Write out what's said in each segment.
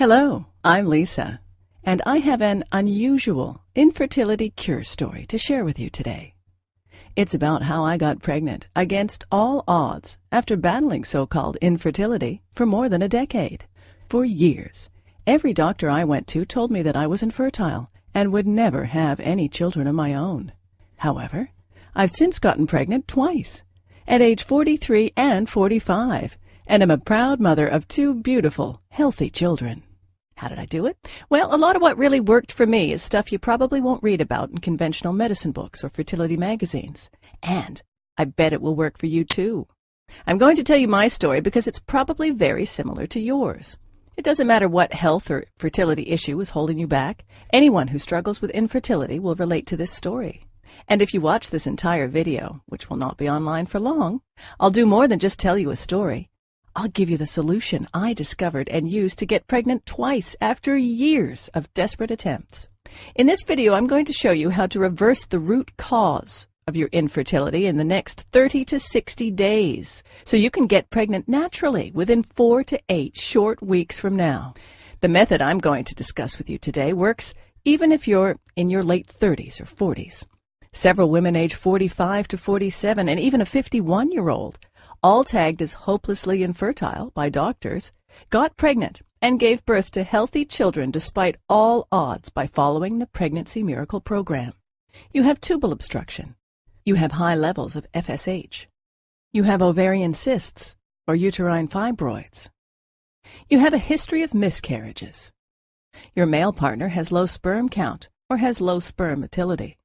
Hello, I'm Lisa, and I have an unusual infertility cure story to share with you today. It's about how I got pregnant against all odds after battling so-called infertility for more than a decade. For years, every doctor I went to told me that I was infertile and would never have any children of my own. However, I've since gotten pregnant twice, at age 43 and 45, and am a proud mother of two beautiful, healthy children. How did I do it? Well, a lot of what really worked for me is stuff you probably won't read about in conventional medicine books or fertility magazines. And I bet it will work for you too. I'm going to tell you my story because it's probably very similar to yours. It doesn't matter what health or fertility issue is holding you back. Anyone who struggles with infertility will relate to this story. And if you watch this entire video, which will not be online for long, I'll do more than just tell you a story. I'll give you the solution I discovered and used to get pregnant twice after years of desperate attempts. In this video, I'm going to show you how to reverse the root cause of your infertility in the next 30 to 60 days, so you can get pregnant naturally within 4 to 8 short weeks from now. The method I'm going to discuss with you today works even if you're in your late 30s or 40s. Several women age 45 to 47 and even a 51-year-old, all tagged as hopelessly infertile by doctors, got pregnant and gave birth to healthy children despite all odds by following the Pregnancy Miracle Program. You have tubal obstruction. You have high levels of FSH. You have ovarian cysts or uterine fibroids. You have a history of miscarriages. Your male partner has low sperm count or has low sperm motility.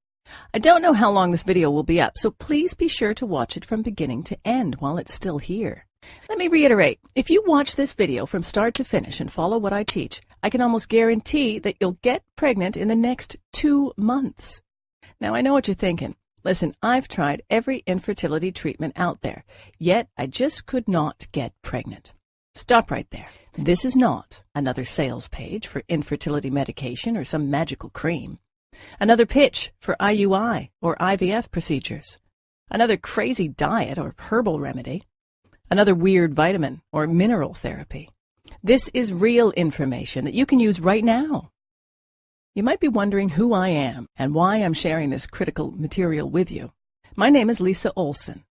I don't know how long this video will be up, so please be sure to watch it from beginning to end while it's still here. Let me reiterate, if you watch this video from start to finish and follow what I teach, I can almost guarantee that you'll get pregnant in the next 2 months. Now, I know what you're thinking. Listen, I've tried every infertility treatment out there, yet I just could not get pregnant. Stop right there. This is not another sales page for infertility medication or some magical cream. Another pitch for IUI or IVF procedures. Another crazy diet or herbal remedy. Another weird vitamin or mineral therapy. This is real information that you can use right now. You might be wondering who I am and why I'm sharing this critical material with you. My name is Lisa Olson,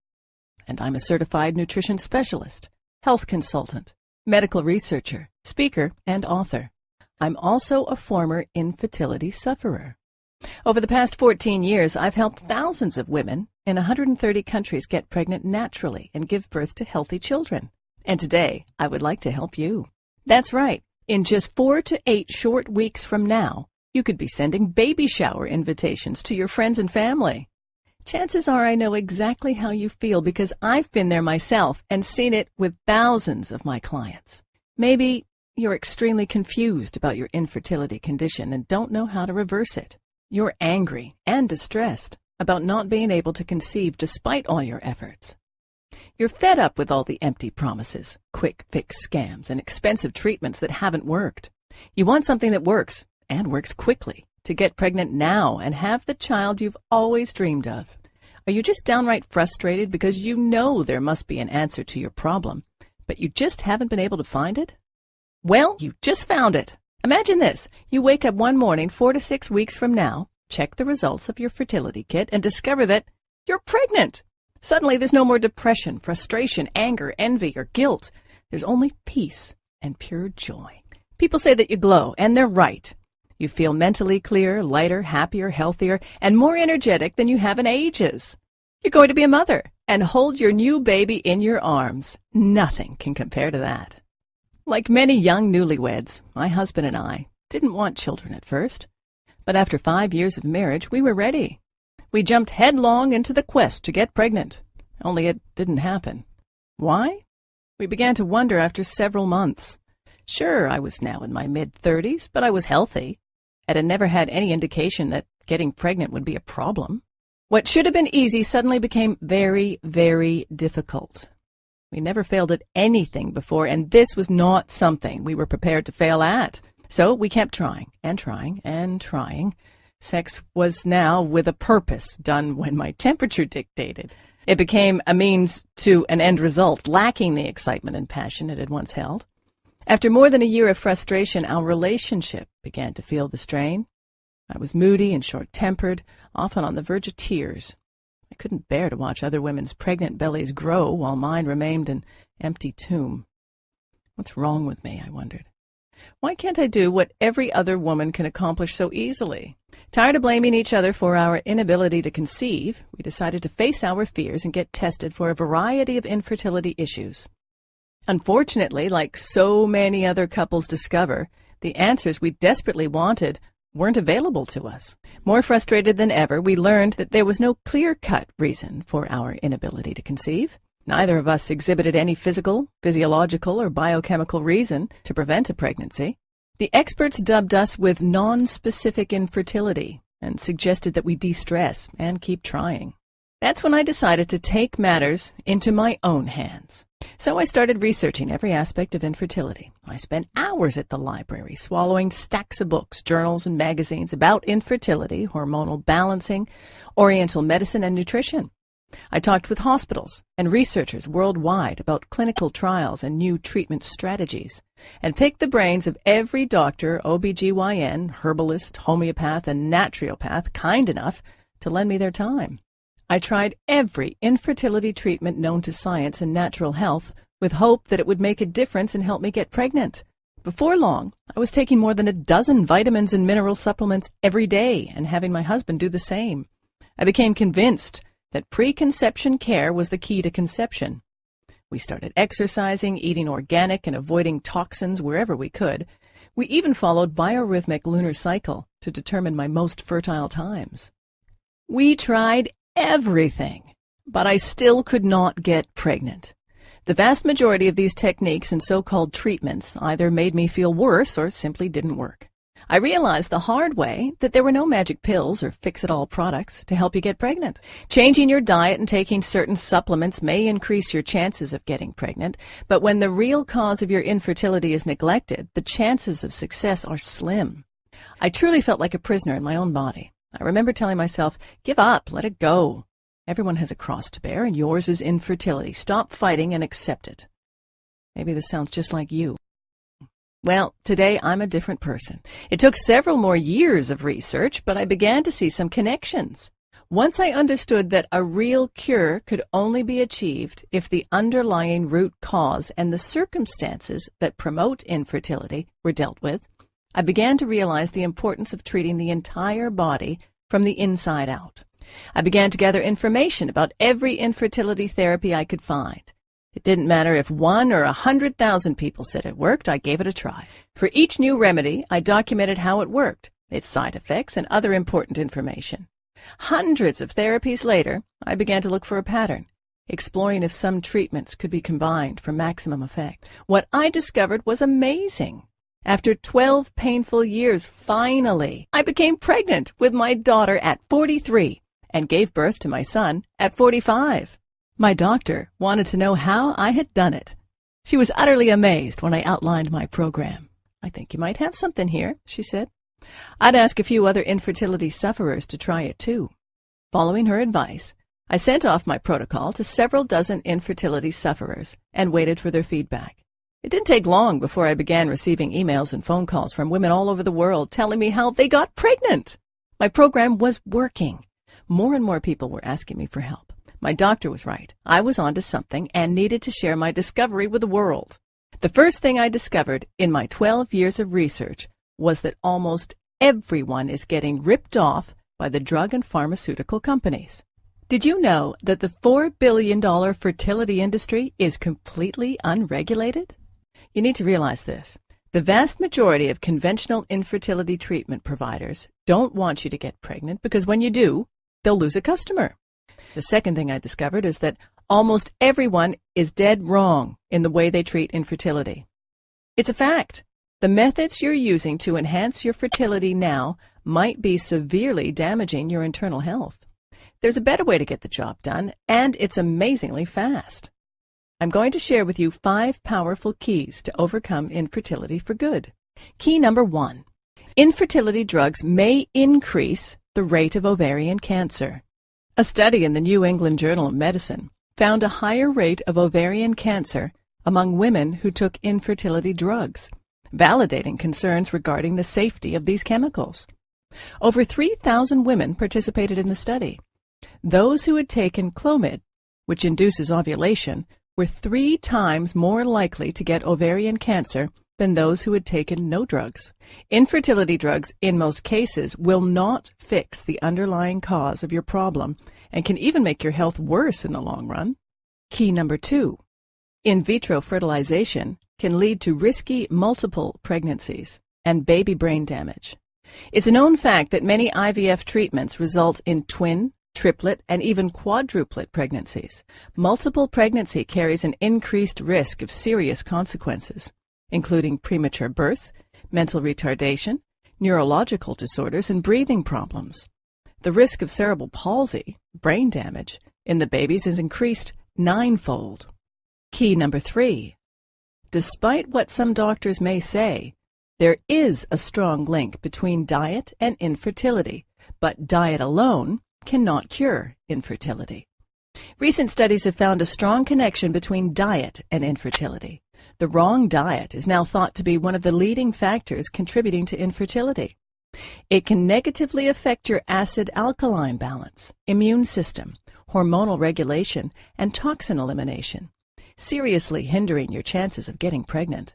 and I'm a certified nutrition specialist, health consultant, medical researcher, speaker, and author. I'm also a former infertility sufferer. Over the past 14 years, I've helped thousands of women in 130 countries get pregnant naturally and give birth to healthy children. And today, I would like to help you. That's right. In just 4 to 8 short weeks from now, you could be sending baby shower invitations to your friends and family. Chances are I know exactly how you feel because I've been there myself and seen it with thousands of my clients. Maybe you're extremely confused about your infertility condition and don't know how to reverse it. You're angry and distressed about not being able to conceive despite all your efforts. You're fed up with all the empty promises, quick fix scams, and expensive treatments that haven't worked. You want something that works, and works quickly, to get pregnant now and have the child you've always dreamed of. Are you just downright frustrated because you know there must be an answer to your problem, but you just haven't been able to find it? Well, you just found it. Imagine this. You wake up one morning 4 to 6 weeks from now, check the results of your fertility kit, and discover that you're pregnant. Suddenly, there's no more depression, frustration, anger, envy, or guilt. There's only peace and pure joy. People say that you glow, and they're right. You feel mentally clearer, lighter, happier, healthier, and more energetic than you have in ages. You're going to be a mother and hold your new baby in your arms. Nothing can compare to that. Like many young newlyweds, my husband and I didn't want children at first, but after 5 years of marriage, we were ready. We jumped headlong into the quest to get pregnant, only it didn't happen. Why? We began to wonder after several months. Sure, I was now in my mid-30s, but I was healthy, and had never had any indication that getting pregnant would be a problem. What should have been easy suddenly became very, very difficult. We never failed at anything before, and this was not something we were prepared to fail at. So we kept trying and trying and trying. Sex was now with a purpose, done when my temperature dictated. It became a means to an end result, lacking the excitement and passion it had once held. After more than a year of frustration, our relationship began to feel the strain. I was moody and short-tempered, often on the verge of tears. I couldn't bear to watch other women's pregnant bellies grow while mine remained an empty tomb. What's wrong with me, I wondered. Why can't I do what every other woman can accomplish so easily? Tired of blaming each other for our inability to conceive, we decided to face our fears and get tested for a variety of infertility issues. Unfortunately, like so many other couples discover, the answers we desperately wanted weren't available to us. More frustrated than ever, we learned that there was no clear-cut reason for our inability to conceive. Neither of us exhibited any physical, physiological, or biochemical reason to prevent a pregnancy. The experts dubbed us with non-specific infertility and suggested that we de-stress and keep trying. That's when I decided to take matters into my own hands. So I started researching every aspect of infertility. I spent hours at the library, swallowing stacks of books, journals, and magazines about infertility, hormonal balancing, oriental medicine, and nutrition. I talked with hospitals and researchers worldwide about clinical trials and new treatment strategies, and picked the brains of every doctor, OBGYN, herbalist, homeopath, and naturopath kind enough to lend me their time. I tried every infertility treatment known to science and natural health with hope that it would make a difference and help me get pregnant. Before long, I was taking more than a dozen vitamins and mineral supplements every day and having my husband do the same. I became convinced that preconception care was the key to conception. We started exercising, eating organic, and avoiding toxins wherever we could. We even followed biorhythmic lunar cycle to determine my most fertile times. We tried everything, but I still could not get pregnant. The vast majority of these techniques and so-called treatments either made me feel worse or simply didn't work. I realized the hard way that there were no magic pills or fix-it-all products to help you get pregnant. Changing your diet and taking certain supplements may increase your chances of getting pregnant, but when the real cause of your infertility is neglected, the chances of success are slim. I truly felt like a prisoner in my own body. I remember telling myself, give up, let it go. Everyone has a cross to bear, and yours is infertility. Stop fighting and accept it. Maybe this sounds just like you. Well, today I'm a different person. It took several more years of research, but I began to see some connections. Once I understood that a real cure could only be achieved if the underlying root cause and the circumstances that promote infertility were dealt with, I began to realize the importance of treating the entire body from the inside out. I began to gather information about every infertility therapy I could find. It didn't matter if 1 or 100,000 people said it worked, I gave it a try. For each new remedy, I documented how it worked, its side effects, and other important information. Hundreds of therapies later, I began to look for a pattern, exploring if some treatments could be combined for maximum effect. What I discovered was amazing. After 12 painful years, finally, I became pregnant with my daughter at 43 and gave birth to my son at 45. My doctor wanted to know how I had done it. She was utterly amazed when I outlined my program. I think you might have something here, she said. I'd ask a few other infertility sufferers to try it too. Following her advice, I sent off my protocol to several dozen infertility sufferers and waited for their feedback. It didn't take long before I began receiving emails and phone calls from women all over the world telling me how they got pregnant. My program was working. More and more people were asking me for help. My doctor was right. I was onto something and needed to share my discovery with the world. The first thing I discovered in my 12 years of research was that almost everyone is getting ripped off by the drug and pharmaceutical companies. Did you know that the $4 billion fertility industry is completely unregulated? You need to realize this. The vast majority of conventional infertility treatment providers don't want you to get pregnant because when you do, they'll lose a customer. The second thing I discovered is that almost everyone is dead wrong in the way they treat infertility. It's a fact. The methods you're using to enhance your fertility now might be severely damaging your internal health. There's a better way to get the job done, and it's amazingly fast. I'm going to share with you 5 powerful keys to overcome infertility for good. Key number 1. Infertility drugs may increase the rate of ovarian cancer. A study in the New England Journal of Medicine found a higher rate of ovarian cancer among women who took infertility drugs, validating concerns regarding the safety of these chemicals. Over 3,000 women participated in the study. Those who had taken Clomid, which induces ovulation, were 3 times more likely to get ovarian cancer than those who had taken no drugs. Infertility drugs, in most cases, will not fix the underlying cause of your problem and can even make your health worse in the long run. Key number 2. In vitro fertilization can lead to risky multiple pregnancies and baby brain damage. It's a known fact that many IVF treatments result in twin, triplet, and even quadruplet pregnancies. Multiple pregnancy carries an increased risk of serious consequences, including premature birth, mental retardation, neurological disorders, and breathing problems. The risk of cerebral palsy, brain damage, in the babies is increased 9-fold. Key number 3. Despite what some doctors may say, there is a strong link between diet and infertility, but diet alone cannot cure infertility. Recent studies have found a strong connection between diet and infertility. The wrong diet is now thought to be one of the leading factors contributing to infertility. It can negatively affect your acid-alkaline balance, immune system, hormonal regulation, and toxin elimination, seriously hindering your chances of getting pregnant.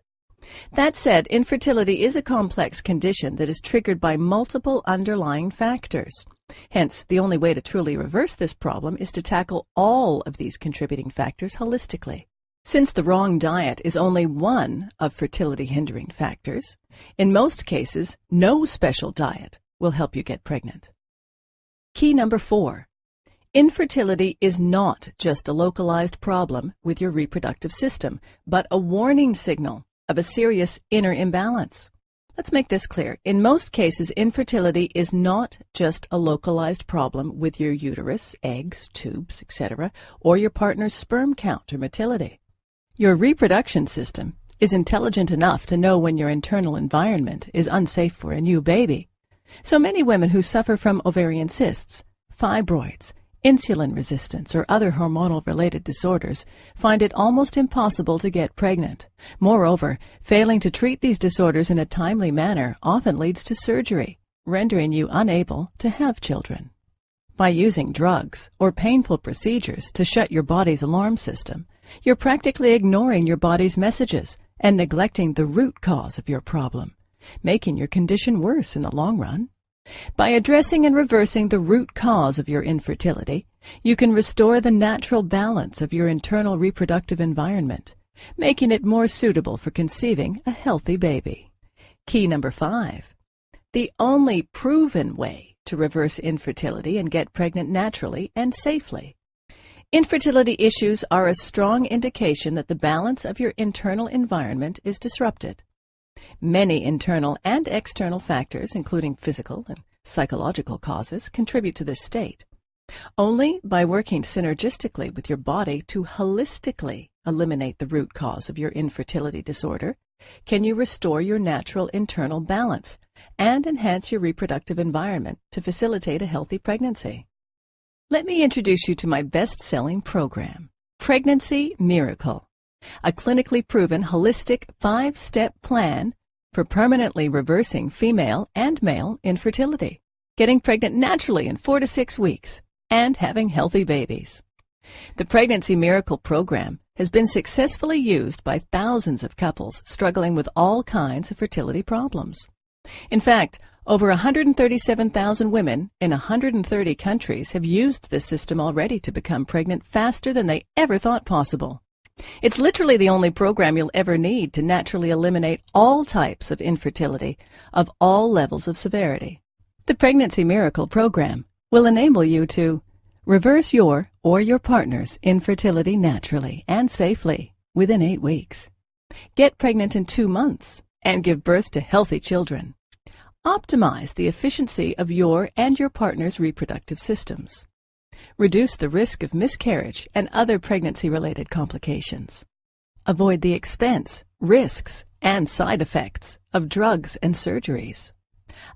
That said, infertility is a complex condition that is triggered by multiple underlying factors. Hence, the only way to truly reverse this problem is to tackle all of these contributing factors holistically. Since the wrong diet is only one of fertility-hindering factors, in most cases, no special diet will help you get pregnant. Key number 4. Infertility is not just a localized problem with your reproductive system, but a warning signal of a serious inner imbalance. Let's make this clear. In most cases, infertility is not just a localized problem with your uterus, eggs, tubes, etc., or your partner's sperm count or motility. Your reproduction system is intelligent enough to know when your internal environment is unsafe for a new baby. So many women who suffer from ovarian cysts, fibroids, insulin resistance, or other hormonal-related disorders find it almost impossible to get pregnant. Moreover, failing to treat these disorders in a timely manner often leads to surgery, rendering you unable to have children. By using drugs or painful procedures to shut your body's alarm system, you're practically ignoring your body's messages and neglecting the root cause of your problem, making your condition worse in the long run. By addressing and reversing the root cause of your infertility, you can restore the natural balance of your internal reproductive environment, making it more suitable for conceiving a healthy baby. Key number 5. The only proven way to reverse infertility and get pregnant naturally and safely. Infertility issues are a strong indication that the balance of your internal environment is disrupted. Many internal and external factors, including physical and psychological causes, contribute to this state. Only by working synergistically with your body to holistically eliminate the root cause of your infertility disorder can you restore your natural internal balance and enhance your reproductive environment to facilitate a healthy pregnancy. Let me introduce you to my best-selling program, Pregnancy Miracle, a clinically proven holistic 5-step plan for permanently reversing female and male infertility, getting pregnant naturally in 4 to 6 weeks, and having healthy babies. The Pregnancy Miracle program has been successfully used by thousands of couples struggling with all kinds of fertility problems. In fact, over 137,000 women in 130 countries have used this system already to become pregnant faster than they ever thought possible. It's literally the only program you'll ever need to naturally eliminate all types of infertility of all levels of severity. The Pregnancy Miracle program will enable you to reverse your or your partner's infertility naturally and safely within 8 weeks. Get pregnant in 2 months and give birth to healthy children. Optimize the efficiency of your and your partner's reproductive systems. Reduce the risk of miscarriage and other pregnancy-related complications. Avoid the expense, risks, and side effects of drugs and surgeries.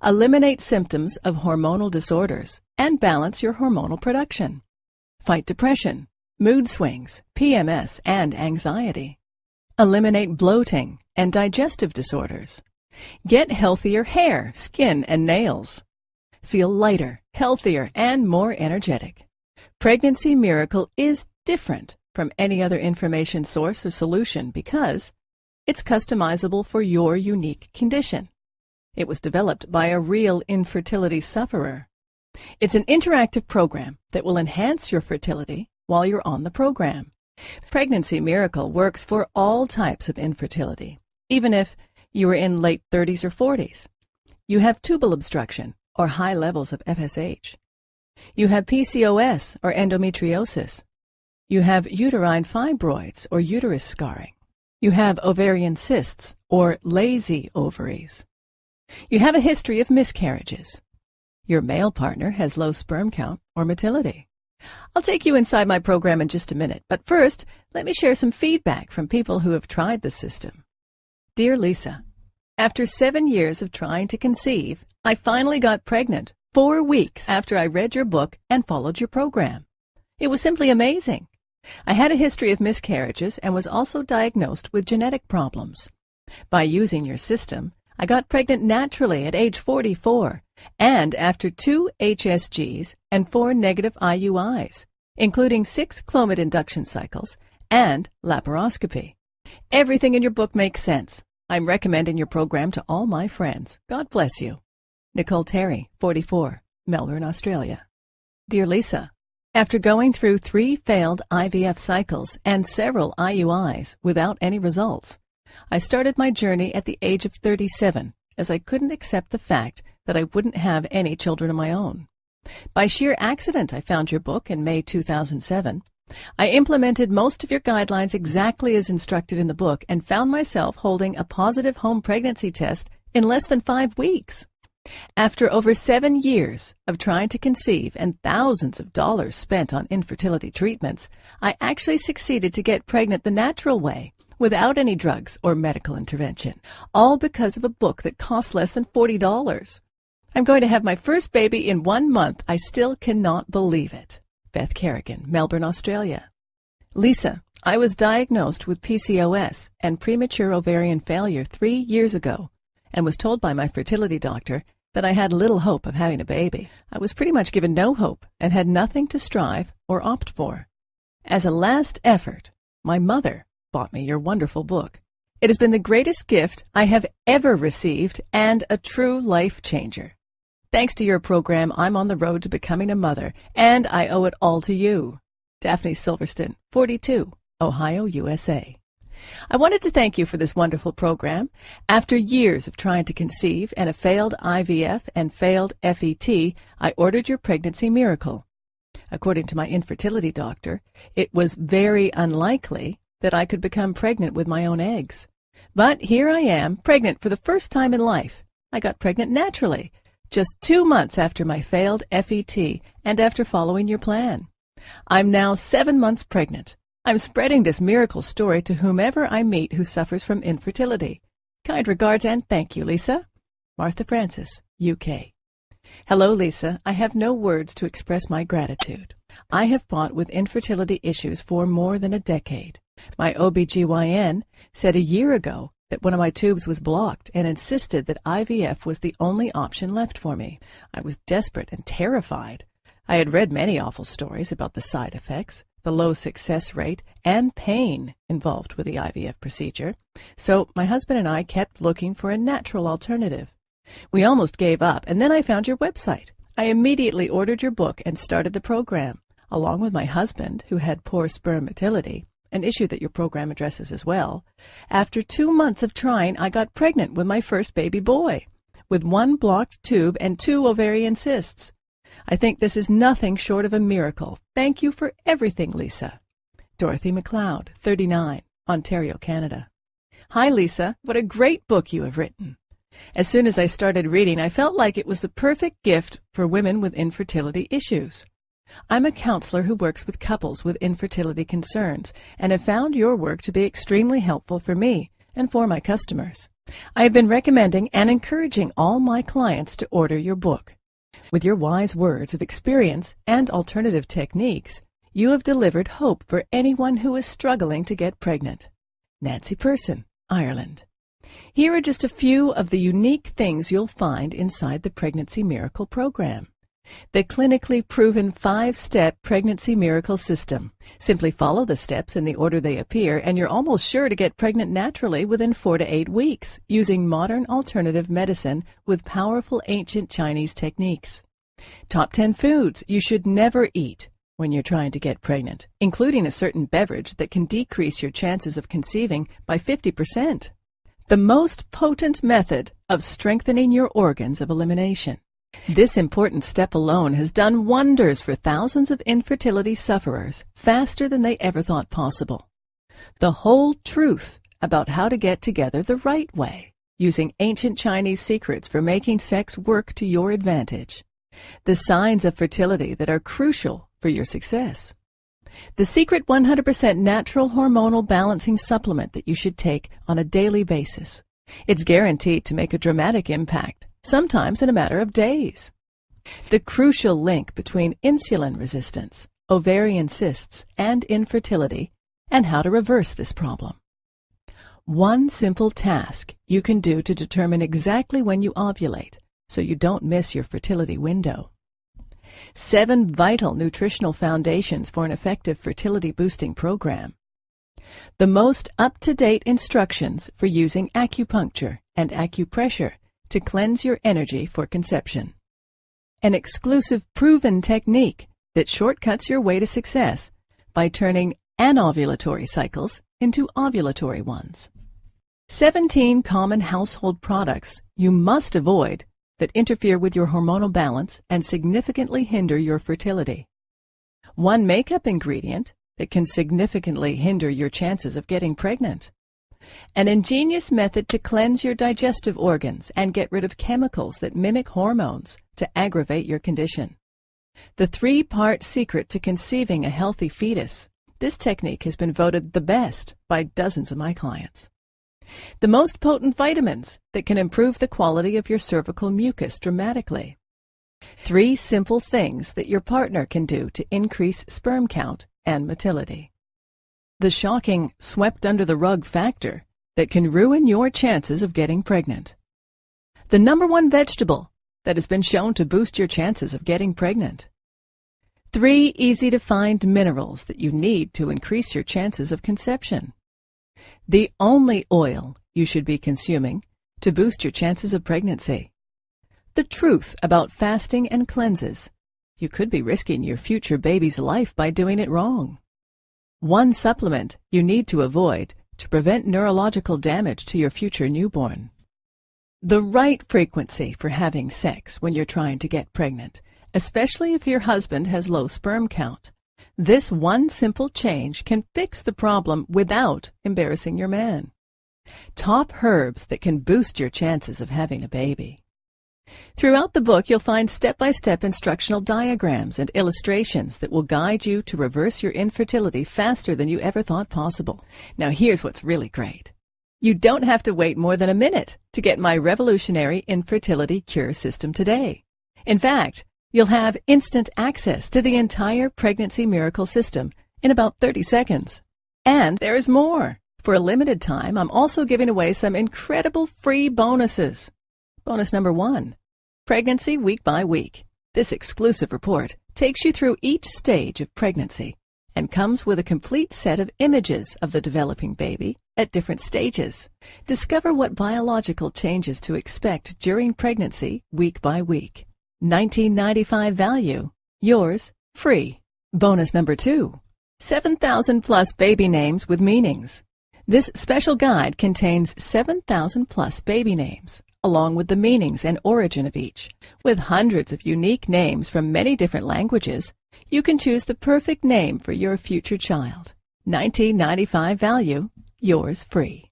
Eliminate symptoms of hormonal disorders and balance your hormonal production. Fight depression, mood swings, PMS, and anxiety. Eliminate bloating and digestive disorders. Get healthier hair, skin, and nails. Feel lighter, healthier, and more energetic. Pregnancy Miracle is different from any other information source or solution because it's customizable for your unique condition. It was developed by a real infertility sufferer. It's an interactive program that will enhance your fertility while you're on the program. Pregnancy Miracle works for all types of infertility, even if you are in late 30s or 40s. You have tubal obstruction or high levels of FSH. You have PCOS or endometriosis. You have uterine fibroids or uterus scarring. You have ovarian cysts or lazy ovaries. You have a history of miscarriages. Your male partner has low sperm count or motility. I'll take you inside my program in just a minute, but first, let me share some feedback from people who have tried the system. Dear Lisa, after 7 years of trying to conceive, I finally got pregnant 4 weeks after I read your book and followed your program. It was simply amazing. I had a history of miscarriages and was also diagnosed with genetic problems. By using your system, I got pregnant naturally at age 44 and after 2 HSGs and 4 negative IUIs, including 6 Clomid induction cycles and laparoscopy. Everything in your book makes sense. I'm recommending your program to all my friends. God bless you. Nicole Terry, 44, Melbourne, Australia. Dear Lisa, after going through 3 failed IVF cycles and several IUIs without any results, I started my journey at the age of 37 as I couldn't accept the fact that I wouldn't have any children of my own. By sheer accident, I found your book in May 2007. I implemented most of your guidelines exactly as instructed in the book and found myself holding a positive home pregnancy test in less than 5 weeks. After over 7 years of trying to conceive and thousands of dollars spent on infertility treatments, I actually succeeded to get pregnant the natural way, without any drugs or medical intervention, all because of a book that cost less than $40. I'm going to have my first baby in 1 month. I still cannot believe it. Beth Kerrigan, Melbourne, Australia. Lisa, I was diagnosed with PCOS and premature ovarian failure 3 years ago and was told by my fertility doctor that I had little hope of having a baby. I was pretty much given no hope and had nothing to strive or opt for. As a last effort, my mother bought me your wonderful book. It has been the greatest gift I have ever received and a true life changer. Thanks to your program, I'm on the road to becoming a mother, and I owe it all to you. Daphne Silverston, 42, Ohio, USA. I wanted to thank you for this wonderful program. After years of trying to conceive and a failed IVF and failed FET, I ordered your Pregnancy Miracle. According to my infertility doctor, it was very unlikely that I could become pregnant with my own eggs. But here I am, pregnant for the first time in life. I got pregnant naturally, just 2 months after my failed FET and after following your plan. I'm now 7 months pregnant. I'm spreading this miracle story to whomever I meet who suffers from infertility. Kind regards and thank you, Lisa. Martha Francis, UK. Hello, Lisa. I have no words to express my gratitude. I have fought with infertility issues for more than a decade. My OBGYN said a year ago that one of my tubes was blocked and insisted that IVF was the only option left for me. I was desperate and terrified. I had read many awful stories about the side effects, the low success rate, and pain involved with the IVF procedure, so my husband and I kept looking for a natural alternative. We almost gave up, and then I found your website. I immediately ordered your book and started the program, along with my husband, who had poor sperm motility, an issue that your program addresses as well. After 2 months of trying, I got pregnant with my first baby boy, with 1 blocked tube and 2 ovarian cysts. I think this is nothing short of a miracle. Thank you for everything, Lisa. Dorothy McLeod, 39, Ontario, Canada. Hi, Lisa. What a great book you have written. As soon as I started reading, I felt like it was the perfect gift for women with infertility issues. I'm a counselor who works with couples with infertility concerns and have found your work to be extremely helpful for me and for my customers. I have been recommending and encouraging all my clients to order your book. With your wise words of experience and alternative techniques, you have delivered hope for anyone who is struggling to get pregnant. Nancy Person, Ireland. Here are just a few of the unique things you'll find inside the Pregnancy Miracle program. The clinically proven 5-step Pregnancy Miracle system. Simply follow the steps in the order they appear, and you're almost sure to get pregnant naturally within 4 to 8 weeks, using modern alternative medicine with powerful ancient Chinese techniques. Top 10 foods you should never eat when you're trying to get pregnant, including a certain beverage that can decrease your chances of conceiving by 50%. The most potent method of strengthening your organs of elimination. This important step alone has done wonders for thousands of infertility sufferers faster than they ever thought possible. The whole truth about how to get together the right way, using ancient Chinese secrets for making sex work to your advantage. The signs of fertility that are crucial for your success. The secret 100% natural hormonal balancing supplement that you should take on a daily basis. It's guaranteed to make a dramatic impact, sometimes in a matter of days. The crucial link between insulin resistance, ovarian cysts, and infertility, and how to reverse this problem. One simple task you can do to determine exactly when you ovulate, so you don't miss your fertility window. 7 vital nutritional foundations for an effective fertility-boosting program. The most up-to-date instructions for using acupuncture and acupressure to cleanse your energy for conception. An exclusive proven technique that shortcuts your way to success by turning anovulatory cycles into ovulatory ones. 17 common household products you must avoid that interfere with your hormonal balance and significantly hinder your fertility. 1 makeup ingredient that can significantly hinder your chances of getting pregnant. An ingenious method to cleanse your digestive organs and get rid of chemicals that mimic hormones to aggravate your condition. The 3-part secret to conceiving a healthy fetus. This technique has been voted the best by dozens of my clients. The most potent vitamins that can improve the quality of your cervical mucus dramatically. 3 simple things that your partner can do to increase sperm count and motility. The shocking swept-under-the-rug factor that can ruin your chances of getting pregnant. The #1 vegetable that has been shown to boost your chances of getting pregnant. 3 easy-to-find minerals that you need to increase your chances of conception. The only oil you should be consuming to boost your chances of pregnancy. The truth about fasting and cleanses. You could be risking your future baby's life by doing it wrong. 1 supplement you need to avoid to prevent neurological damage to your future newborn. The right frequency for having sex when you're trying to get pregnant, especially if your husband has low sperm count. This 1 simple change can fix the problem without embarrassing your man. Top herbs that can boost your chances of having a baby. Throughout the book, you'll find step-by-step instructional diagrams and illustrations that will guide you to reverse your infertility faster than you ever thought possible. Now, here's what's really great. You don't have to wait more than a minute to get my revolutionary infertility cure system today. In fact, you'll have instant access to the entire Pregnancy Miracle system in about 30 seconds. And there's more. For a limited time, I'm also giving away some incredible free bonuses. Bonus #1, Pregnancy Week by Week. This exclusive report takes you through each stage of pregnancy and comes with a complete set of images of the developing baby at different stages. Discover what biological changes to expect during pregnancy week by week. $19.95 value. Yours free. Bonus #2, 7,000 plus baby names with meanings. This special guide contains 7,000 plus baby names, along with the meanings and origin of each. With hundreds of unique names from many different languages, you can choose the perfect name for your future child. $19.95 value. Yours free.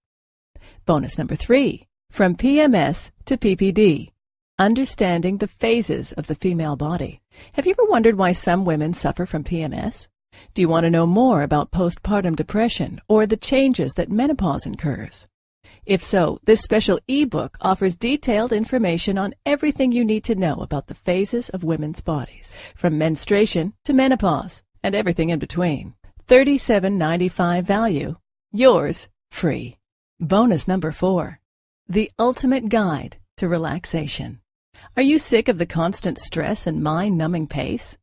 Bonus #3, from PMS to PPD. Understanding the phases of the female body. Have you ever wondered why some women suffer from PMS? Do you want to know more about postpartum depression or the changes that menopause incurs? If so, this special ebook offers detailed information on everything you need to know about the phases of women's bodies, from menstruation to menopause and everything in between. $37.95 value. Yours free. Bonus number 4, the ultimate guide to relaxation. Are you sick of the constant stress and mind-numbing pace?